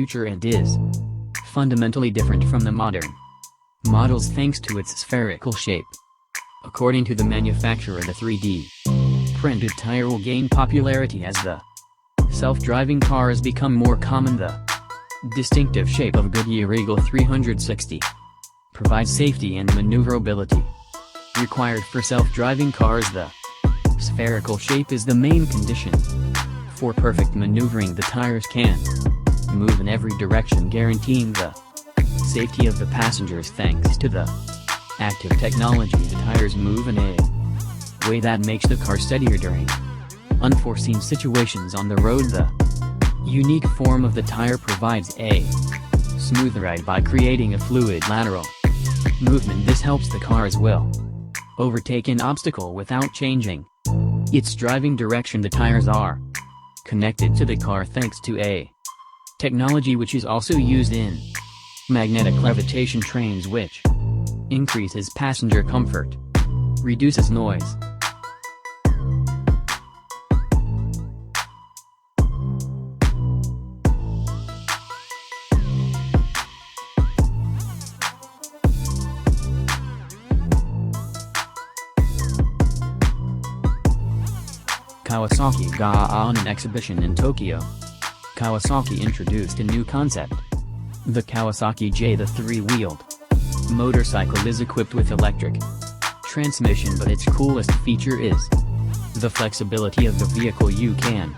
future and is fundamentally different from the modern models thanks to its spherical shape. According to the manufacturer, the 3D printed tire will gain popularity as the self-driving cars become more common. The distinctive shape of Goodyear Eagle 360 provides safety and maneuverability required for self-driving cars. The spherical shape is the main condition for perfect maneuvering. The tires can move in every direction, guaranteeing the safety of the passengers thanks to the active technology. The tires move in a way that makes the car steadier during unforeseen situations on the road. The unique form of the tire provides a smooth ride by creating a fluid lateral movement. This helps the car as well overtake an obstacle without changing its driving direction. The tires are connected to the car thanks to a technology which is also used in magnetic levitation trains, which increases passenger comfort, reduces noise. Kawasaki ga on an exhibition in Tokyo. Kawasaki introduced a new concept. The Kawasaki J. The three-wheeled motorcycle is equipped with electric transmission, but its coolest feature is the flexibility of the vehicle. You can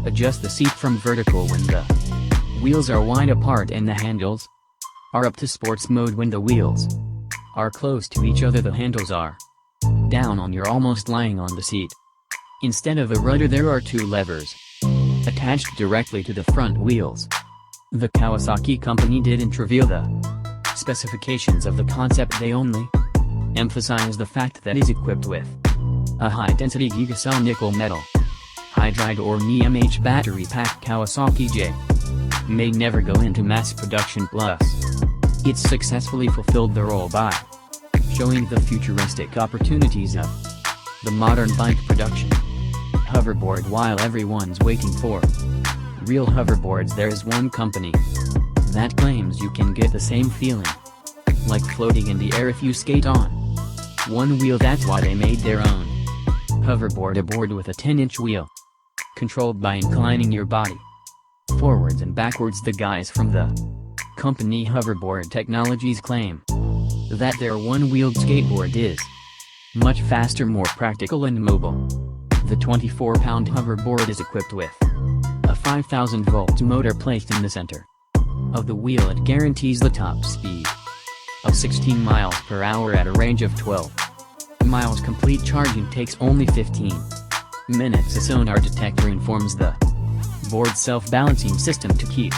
adjust the seat from vertical when the wheels are wide apart and the handles are up to sports mode. When the wheels are close to each other, the handles are down on, you're almost lying on the seat. Instead of a rudder, there are two levers attached directly to the front wheels. The Kawasaki company didn't reveal the specifications of the concept. They only emphasize the fact that it is equipped with a high-density gigacell nickel metal hydride or NiMH battery pack. Kawasaki J may never go into mass production, plus it successfully fulfilled the role by showing the futuristic opportunities of the modern bike production hoverboard. While everyone's waiting for real hoverboards, there is one company that claims you can get the same feeling like floating in the air if you skate on one wheel. That's why they made their own hoverboard, a board with a 10-inch wheel controlled by inclining your body forwards and backwards. The guys from the company Hoverboard Technologies claim that their one-wheeled skateboard is much faster, more practical and mobile. The 24-pound hoverboard is equipped with a 5,000-volt motor placed in the center of the wheel. It guarantees the top speed of 16 miles per hour at a range of 12 miles. Complete charging takes only 15 minutes. A sonar detector informs the board's self-balancing system to keep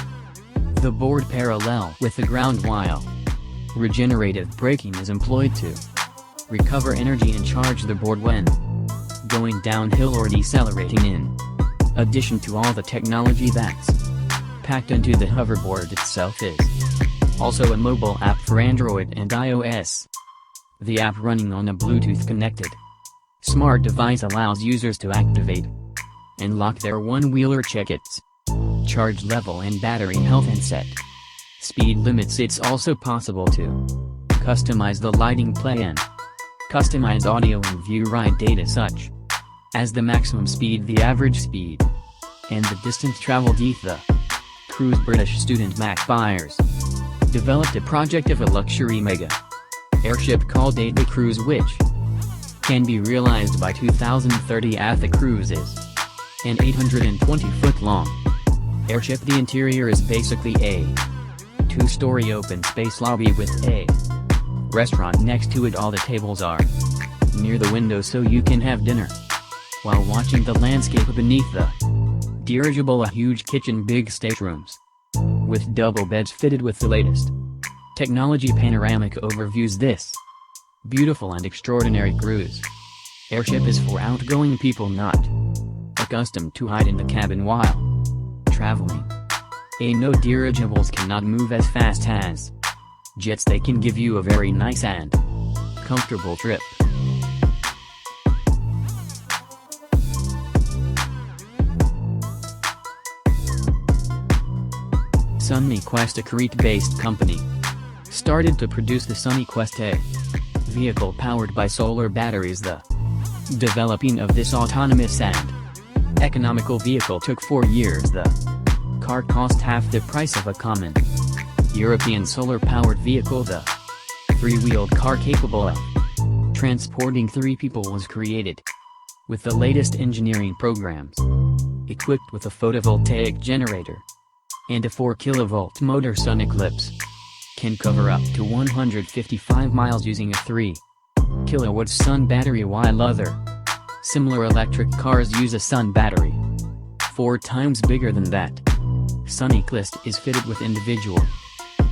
the board parallel with the ground, while regenerative braking is employed to recover energy and charge the board when going downhill or decelerating. In addition to all the technology that's packed into the hoverboard itself is also a mobile app for Android and iOS. The app, running on a Bluetooth-connected smart device, allows users to activate and lock their one-wheeler, check its charge level and battery health, and set speed limits. It's also possible to customize the lighting, play and customize audio and view ride data such as the maximum speed, the average speed, and the distance traveled. The Cruise British student Mac Byers developed a project of a luxury mega airship called the Cruise, which can be realized by 2030. The Cruise is an 820-foot-long airship. The interior is basically a two-story open space lobby with a restaurant next to it. All the tables are near the window so you can have dinner while watching the landscape beneath the dirigible. A huge kitchen, big staterooms with double beds fitted with the latest technology. Panoramic overviews. This beautiful and extraordinary cruise airship is for outgoing people not accustomed to hide in the cabin while traveling. No dirigibles cannot move as fast as jets. They can give you a very nice and comfortable trip. SunnyQuest, a Crete-based company, started to produce the SunnyQuest A vehicle powered by solar batteries. The developing of this autonomous and economical vehicle took 4 years. The car cost half the price of a common European solar-powered vehicle. The three-wheeled car capable of transporting 3 people was created with the latest engineering programs, equipped with a photovoltaic generator and a 4 kV motor. SunEclipse can cover up to 155 miles using a 3 kW sun battery, while other similar electric cars use a sun battery 4 times bigger than that. SunEclipse is fitted with individual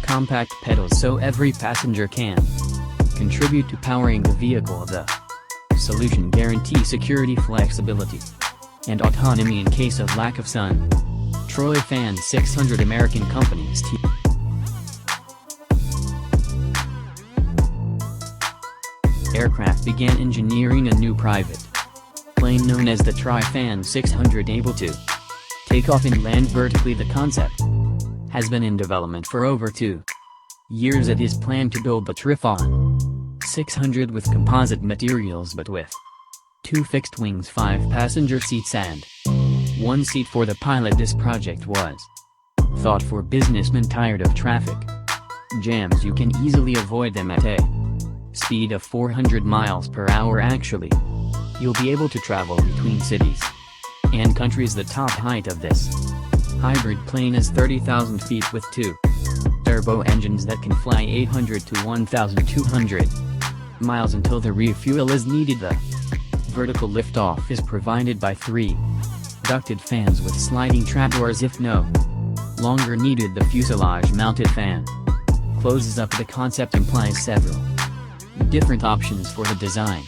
compact pedals so every passenger can contribute to powering the vehicle. The solution guarantees security, flexibility, and autonomy in case of lack of sun. Troy Fan 600 American companies aircraft began engineering a new private plane known as the Tryfan 600, able to take off and land vertically. The concept has been in development for over 2 years. It is planned to build the Tryfan 600 with composite materials but with 2 fixed wings, 5 passenger seats and 1 seat for the pilot. This project was thought for businessmen tired of traffic jams. You can easily avoid them at a speed of 400 miles per hour. Actually, you'll be able to travel between cities and countries. The top height of this hybrid plane is 30,000 feet with 2 turbo engines that can fly 800 to 1,200 miles until the refuel is needed. The vertical liftoff is provided by 3 ducted fans with sliding trapdoors if no longer needed. The fuselage-mounted fan closes up. The concept implies several different options for the design.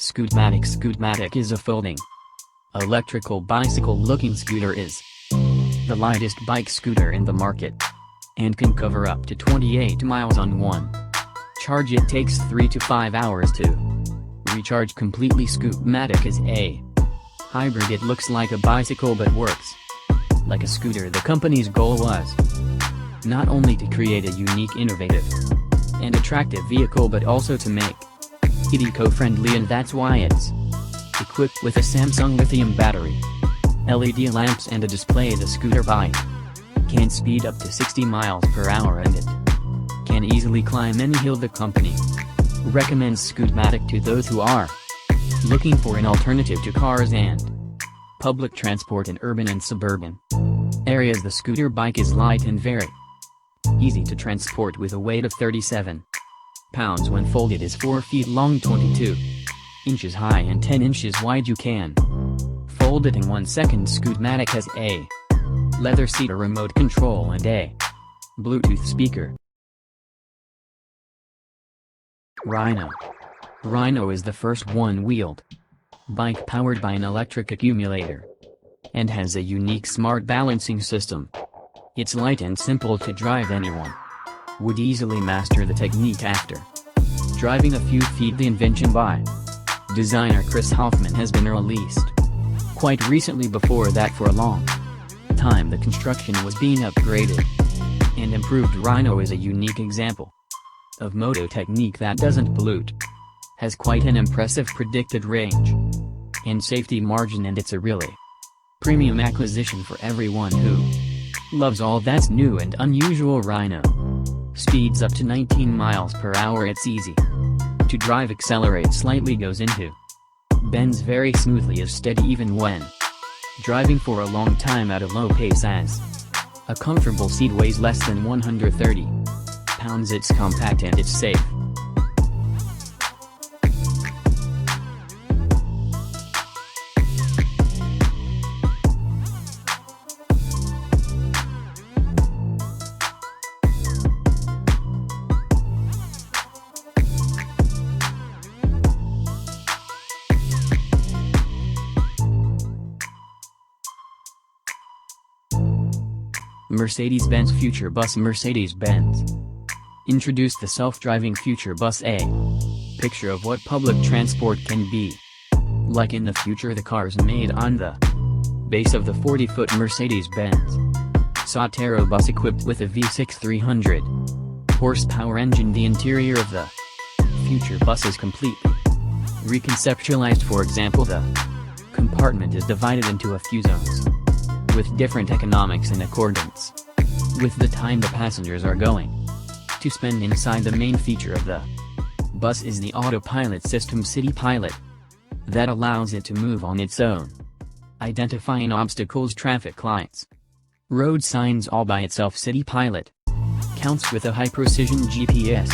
Scootmatic is a folding electrical bicycle-looking scooter. Is the lightest bike scooter in the market and can cover up to 28 miles on one charge. It takes 3 to 5 hours to recharge completely. Scootmatic is a hybrid. It looks like a bicycle but works like a scooter. The company's goal was not only to create a unique, innovative, and attractive vehicle but also to make it eco-friendly, and that's why it's equipped with a Samsung lithium battery, LED lamps and a display. The scooter bike can speed up to 60 miles per hour and it can easily climb any hill. The company recommends Scootmatic to those who are looking for an alternative to cars and public transport in urban and suburban areas. The scooter bike is light and very easy to transport with a weight of 37 pounds. When folded is 4 feet long, 22 inches high and 10 inches wide. You can fold it in 1 second. Scootmatic has a leather seat, a remote control and a Bluetooth speaker. Rhino is the first one-wheeled bike powered by an electric accumulator and has a unique smart balancing system. It's light and simple to drive. Anyone would easily master the technique after driving a few feet. The invention by designer Chris Hoffman has been released quite recently. Before that, for a long time the construction was being upgraded and improved. Rhino is a unique example of moto technique that doesn't pollute, has quite an impressive predicted range and safety margin, and it's a really premium acquisition for everyone who loves all that's new and unusual. Rhino speeds up to 19 miles per hour. It's easy to drive, accelerates slightly, goes into bends very smoothly, is steady even when driving for a long time at a low pace, as a comfortable seat, weighs less than 130 pounds. It's compact and it's safe. Mercedes-Benz Future Bus. Mercedes-Benz introduced the self-driving Future Bus, a picture of what public transport can be. Like in the future, the cars made on the base of the 40-foot Mercedes-Benz Sotero bus equipped with a V6 300 horsepower engine. The interior of the future bus is completely reconceptualized. For example, the compartment is divided into a few zones with different economics in accordance with the time the passengers are going to spend inside. The main feature of the bus is the autopilot system, City Pilot, that allows it to move on its own, identifying obstacles, traffic lights, road signs all by itself. City Pilot counts with a high-precision GPS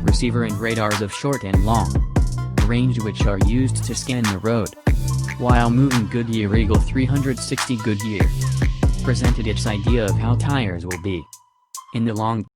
receiver and radars of short and long range, which are used to scan the road while moving. Goodyear Eagle 360. Goodyear presented its idea of how tires will be in the long